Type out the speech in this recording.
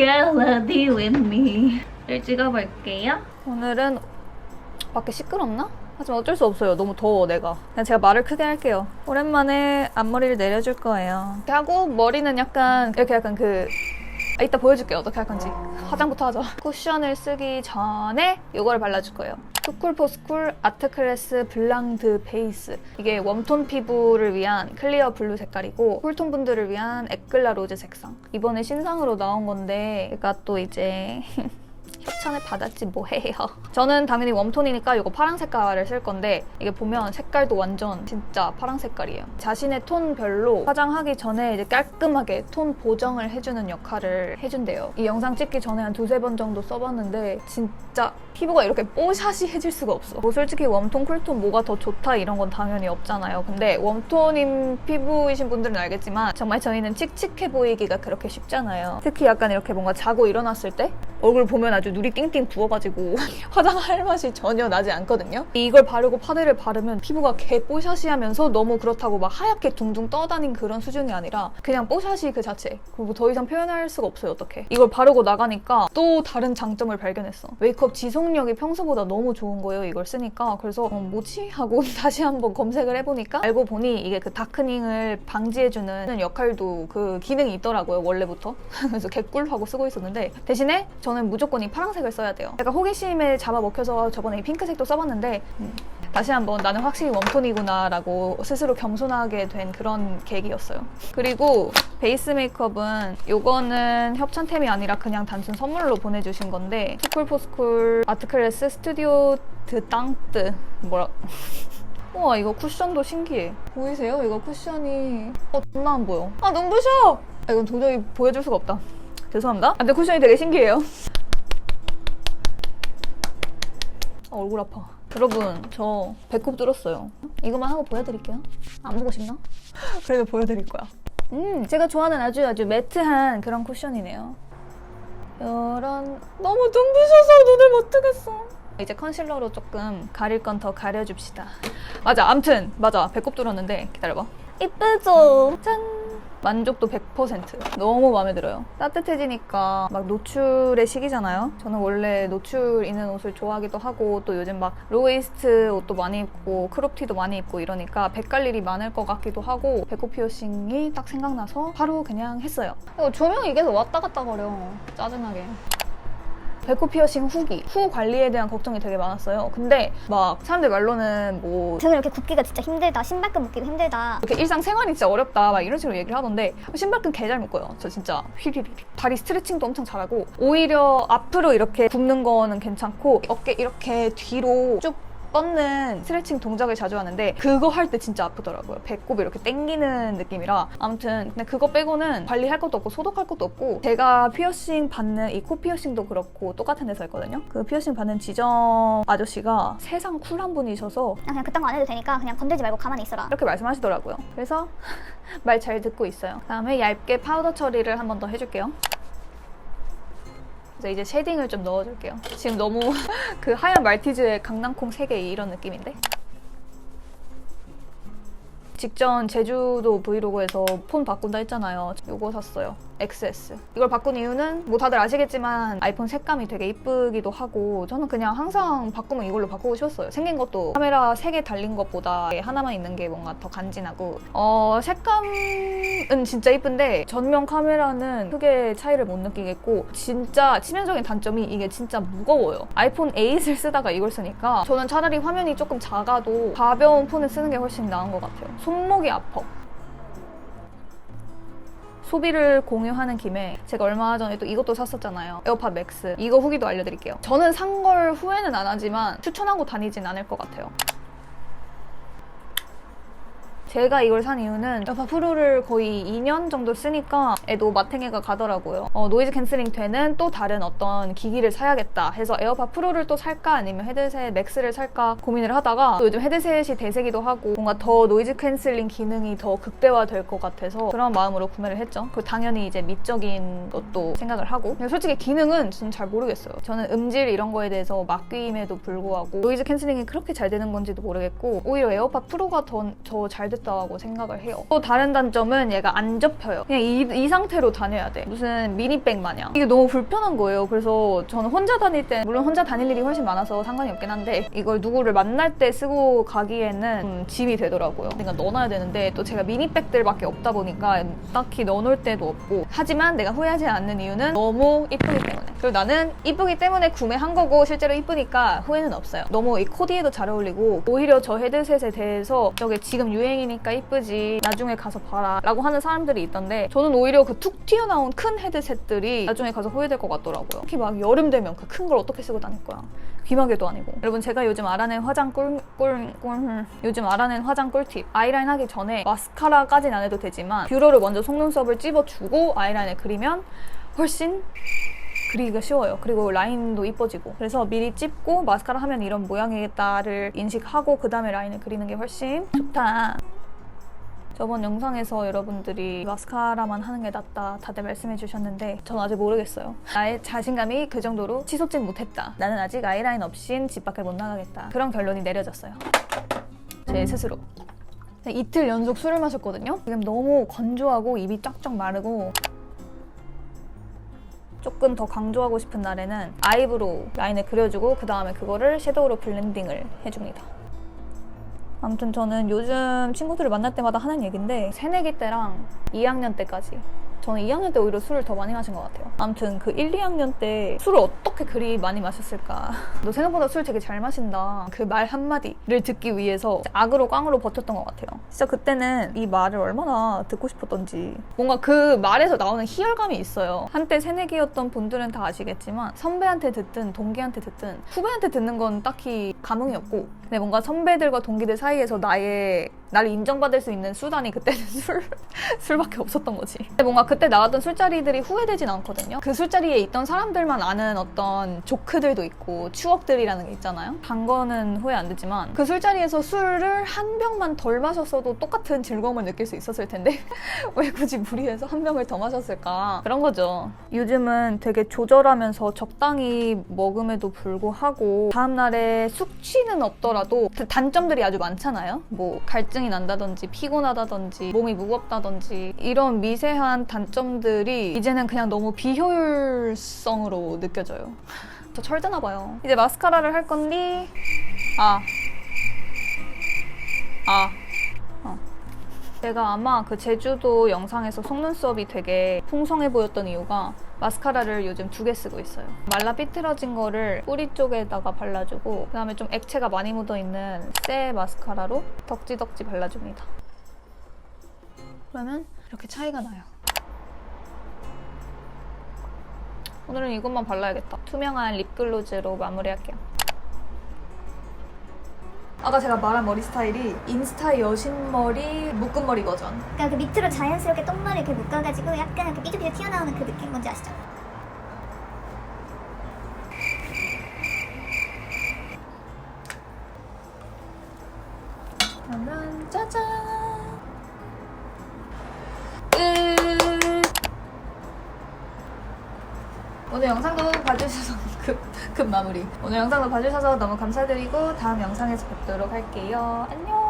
Melody with me 를 찍어볼게요. 오늘은 밖에 시끄럽나? 하지만 어쩔 수 없어요. 너무 더워 내가. 그냥 제가 말을 크게 할게요. 오랜만에 앞머리를 내려줄 거예요. 이렇게 하고 머리는 약간 이렇게 약간 이따 보여줄게요. 어떻게 할 건지. 화장부터 하자. 쿠션을 쓰기 전에 이거를 발라줄 거예요. 스쿨포스쿨 아트클래스 블랑드 베이스. 이게 웜톤 피부를 위한 클리어 블루 색깔이고 쿨톤 분들을 위한 에클라 로즈 색상. 이번에 신상으로 나온 건데 얘가 또 이제 협찬을 받았지 뭐해요. 저는 당연히 웜톤이니까 이거 파란 색깔을 쓸 건데 이게 보면 색깔도 완전 진짜 파란 색깔이에요. 자신의 톤별로 화장하기 전에 이제 깔끔하게 톤 보정을 해주는 역할을 해준대요. 이 영상 찍기 전에 한 두세 번 정도 써봤는데 진짜 피부가 이렇게 뽀샤시해질 수가 없어. 뭐 솔직히 웜톤, 쿨톤 뭐가 더 좋다 이런 건 당연히 없잖아요. 근데 웜톤인 피부이신 분들은 알겠지만 정말 저희는 칙칙해 보이기가 그렇게 쉽잖아요. 특히 약간 이렇게 뭔가 자고 일어났을 때 얼굴 보면 아주 눈이 띵띵 부어가지고 화장할 맛이 전혀 나지 않거든요. 이걸 바르고 파데를 바르면 피부가 개 뽀샤시하면서 너무 그렇다고 막 하얗게 둥둥 떠다닌 그런 수준이 아니라 그냥 뽀샤시 그 자체. 그리고 더 이상 표현할 수가 없어요. 어떡해. 이걸 바르고 나가니까 또 다른 장점을 발견했어. 메이크업 지속력이 평소보다 너무 좋은 거예요. 이걸 쓰니까. 그래서 뭐지? 하고 다시 한번 검색을 해보니까 알고 보니 이게 그 다크닝을 방지해주는 역할도 그 기능이 있더라고요. 원래부터. 그래서 개꿀하고 쓰고 있었는데 대신에 저는 무조건 이 파란색을 써야 돼요. 제가 호기심에 잡아먹혀서 저번에 이 핑크색도 써봤는데 다시 한번 나는 확실히 웜톤이구나 라고 스스로 겸손하게 된 그런 계기였어요. 그리고 베이스 메이크업은 이거는 협찬템이 아니라 그냥 단순 선물로 보내주신 건데 스쿨포스쿨 아트클래스 스튜디오 드땅뜨 뭐라 우와 이거 쿠션도 신기해. 보이세요? 이거 쿠션이 존나 안 보여. 아 눈부셔! 이건 도저히 보여줄 수가 없다. 죄송합니다. 근데 쿠션이 되게 신기해요. 얼굴 아파. 여러분 저 배꼽 뚫었어요. 이것만 하고 보여드릴게요. 안 보고 싶나? 그래도 보여드릴 거야. 제가 좋아하는 아주 매트한 그런 쿠션이네요. 이런 너무 눈부셔서 눈을 못 뜨겠어. 이제 컨실러로 조금 가릴 건 더 가려줍시다. 맞아, 암튼 맞아. 배꼽 뚫었는데 기다려봐. 이쁘죠? 짠! 만족도 100%. 너무 마음에 들어요. 따뜻해지니까 막 노출의 시기잖아요. 저는 원래 노출 있는 옷을 좋아하기도 하고 또 요즘 막 로우웨이스트 옷도 많이 입고 크롭티도 많이 입고 이러니까 백갈 일이 많을 것 같기도 하고 배꼽 피어싱이 딱 생각나서 바로 그냥 했어요. 조명이 계속 왔다 갔다 거려. 짜증나게. 배꼽 피어싱 후 관리에 대한 걱정이 되게 많았어요. 근데 막 사람들 말로는 뭐 등을 이렇게 굽기가 진짜 힘들다, 신발끈 묶기가 힘들다, 이렇게 일상생활이 진짜 어렵다 막 이런 식으로 얘기를 하던데 신발끈 개 잘 묶어요. 저 진짜 휘리리리. 다리 스트레칭도 엄청 잘하고 오히려 앞으로 이렇게 굽는 거는 괜찮고 어깨 이렇게 뒤로 쭉 뻗는 스트레칭 동작을 자주 하는데 그거 할 때 진짜 아프더라고요. 배꼽이 이렇게 당기는 느낌이라. 아무튼 근데 그거 빼고는 관리할 것도 없고 소독할 것도 없고 제가 피어싱 받는 이 코 피어싱도 그렇고 똑같은 데서 했거든요. 그 피어싱 받는 지점 아저씨가 세상 쿨한 분이셔서 그냥 그딴 거 안 해도 되니까 그냥 건들지 말고 가만히 있어라. 이렇게 말씀하시더라고요. 그래서 말 잘 듣고 있어요. 그다음에 얇게 파우더 처리를 한 번 더 해줄게요. 그래서 이제 쉐딩을 좀 넣어줄게요. 지금 너무 그 하얀 말티즈의 강낭콩 3개 이런 느낌인데? 직전 제주도 브이로그에서 폰 바꾼다 했잖아요. 이거 샀어요. XS. 이걸 바꾼 이유는 뭐 다들 아시겠지만 아이폰 색감이 되게 이쁘기도 하고 저는 그냥 항상 바꾸면 이걸로 바꾸고 싶었어요. 생긴 것도 카메라 3개 달린 것보다 하나만 있는 게 뭔가 더 간지나고 색감은 진짜 이쁜데 전면 카메라는 크게 차이를 못 느끼겠고 진짜 치명적인 단점이 이게 진짜 무거워요. 아이폰 8을 쓰다가 이걸 쓰니까 저는 차라리 화면이 조금 작아도 가벼운 폰을 쓰는 게 훨씬 나은 것 같아요. 손목이 아파. 소비를 공유하는 김에 제가 얼마 전에 또 이것도 샀었잖아요. 에어팟 맥스. 이거 후기도 알려드릴게요. 저는 산 걸 후회는 안 하지만 추천하고 다니진 않을 것 같아요. 제가 이걸 산 이유는 에어팟 프로를 거의 2년 정도 쓰니까 애도 마탱이가 가더라고요. 노이즈 캔슬링 되는 또 다른 어떤 기기를 사야겠다 해서 에어팟 프로를 또 살까 아니면 헤드셋 맥스를 살까 고민을 하다가 또 요즘 헤드셋이 대세기도 하고 뭔가 더 노이즈 캔슬링 기능이 더 극대화될 것 같아서 그런 마음으로 구매를 했죠. 그리고 당연히 이제 미적인 것도 생각을 하고 근데 솔직히 기능은 저는 잘 모르겠어요. 저는 음질 이런 거에 대해서 맡김에도 불구하고 노이즈 캔슬링이 그렇게 잘 되는 건지도 모르겠고 오히려 에어팟 프로가 더 잘 됐던 좋겠다고 생각을 해요. 또 다른 단점은 얘가 안 접혀요. 그냥 이 상태로 다녀야 돼. 무슨 미니백 마냥. 이게 너무 불편한 거예요. 그래서 저는 혼자 다닐 때, 물론 혼자 다닐 일이 훨씬 많아서 상관이 없긴 한데 이걸 누구를 만날 때 쓰고 가기에는 짐이 되더라고요. 그러니까 넣어놔야 되는데 또 제가 미니백들밖에 없다 보니까 딱히 넣어놓을 데도 없고, 하지만 내가 후회하지 않는 이유는 너무 이쁘기 때문에. 그리고 나는 이쁘기 때문에 구매한 거고 실제로 이쁘니까 후회는 없어요. 너무 이 코디에도 잘 어울리고, 오히려 저 헤드셋에 대해서 저게 지금 유행이니까 이쁘지 나중에 가서 봐라 라고 하는 사람들이 있던데, 저는 오히려 그 툭 튀어나온 큰 헤드셋들이 나중에 가서 후회될 것 같더라고요. 특히 막 여름 되면 그 큰 걸 어떻게 쓰고 다닐 거야. 귀마개도 아니고. 여러분, 제가 요즘 알아낸 화장 꿀팁. 아이라인 하기 전에 마스카라까지는 안 해도 되지만 뷰러를 먼저 속눈썹을 찝어주고 아이라인을 그리면 훨씬 그리기가 쉬워요. 그리고 라인도 이뻐지고. 그래서 미리 찝고 마스카라 하면 이런 모양이겠다를 인식하고 그 다음에 라인을 그리는 게 훨씬 좋다. 저번 영상에서 여러분들이 마스카라만 하는 게 낫다 다들 말씀해 주셨는데 저는 아직 모르겠어요. 나의 자신감이 그 정도로 치솟진 못했다. 나는 아직 아이라인 없인 집 밖을 못 나가겠다. 그런 결론이 내려졌어요. 제 스스로. 이틀 연속 술을 마셨거든요. 지금 너무 건조하고 입이 쫙쫙 마르고, 조금 더 강조하고 싶은 날에는 아이브로우 라인을 그려주고 그 다음에 그거를 섀도우로 블렌딩을 해줍니다. 아무튼 저는 요즘 친구들을 만날 때마다 하는 얘기인데, 새내기 때랑 2학년 때까지, 저는 2학년 때 오히려 술을 더 많이 마신 것 같아요. 아무튼 그 1, 2학년 때 술을 어떻게 그리 많이 마셨을까. 너 생각보다 술 되게 잘 마신다. 그 말 한마디를 듣기 위해서 악으로 꽝으로 버텼던 것 같아요. 진짜 그때는 이 말을 얼마나 듣고 싶었던지. 뭔가 그 말에서 나오는 희열감이 있어요. 한때 새내기였던 분들은 다 아시겠지만 선배한테 듣든 동기한테 듣든 후배한테 듣는 건 딱히 감흥이 없고, 근데 뭔가 선배들과 동기들 사이에서 나를 인정받을 수 있는 수단이 그때는 술밖에 없었던 거지. 근데 뭔가 그때 나왔던 술자리들이 후회되진 않거든요. 그 술자리에 있던 사람들만 아는 어떤 조크들도 있고 추억들이라는 게 있잖아요. 단 거는 후회 안 되지만 그 술자리에서 술을 한 병만 덜 마셨어도 똑같은 즐거움을 느낄 수 있었을 텐데 왜 굳이 무리해서 한 병을 더 마셨을까. 그런 거죠. 요즘은 되게 조절하면서 적당히 먹음에도 불구하고 다음날에 숙취는 없더라도 단점들이 아주 많잖아요. 뭐 갈증이 난다든지 피곤하다든지 몸이 무겁다든지 이런 미세한 단점들이 이제는 그냥 너무 비효율성으로 느껴져요. 저 철드나 봐요. 이제 마스카라를 할 건데 제가 아마 그 제주도 영상에서 속눈썹이 되게 풍성해 보였던 이유가 마스카라를 요즘 2개 쓰고 있어요. 말라 삐뚤어진 거를 뿌리 쪽에다가 발라주고 그 다음에 좀 액체가 많이 묻어있는 새 마스카라로 덕지덕지 발라줍니다. 그러면 이렇게 차이가 나요. 오늘은 이것만 발라야겠다. 투명한 립글로즈로 마무리할게요. 아까 제가 말한 머리 스타일이 인스타 여신머리 묶음머리 버전. 그러니까 그 밑으로 자연스럽게 똥머리 이렇게 묶어가지고 약간 그 삐죽삐죽 튀어나오는 그 느낌 뭔지 아시죠? 그러면 짜잔! 오늘 영상도 봐주셔서 급 마무리. 오늘 영상도 봐주셔서 너무 감사드리고 다음 영상에서 뵙도록 할게요. 안녕!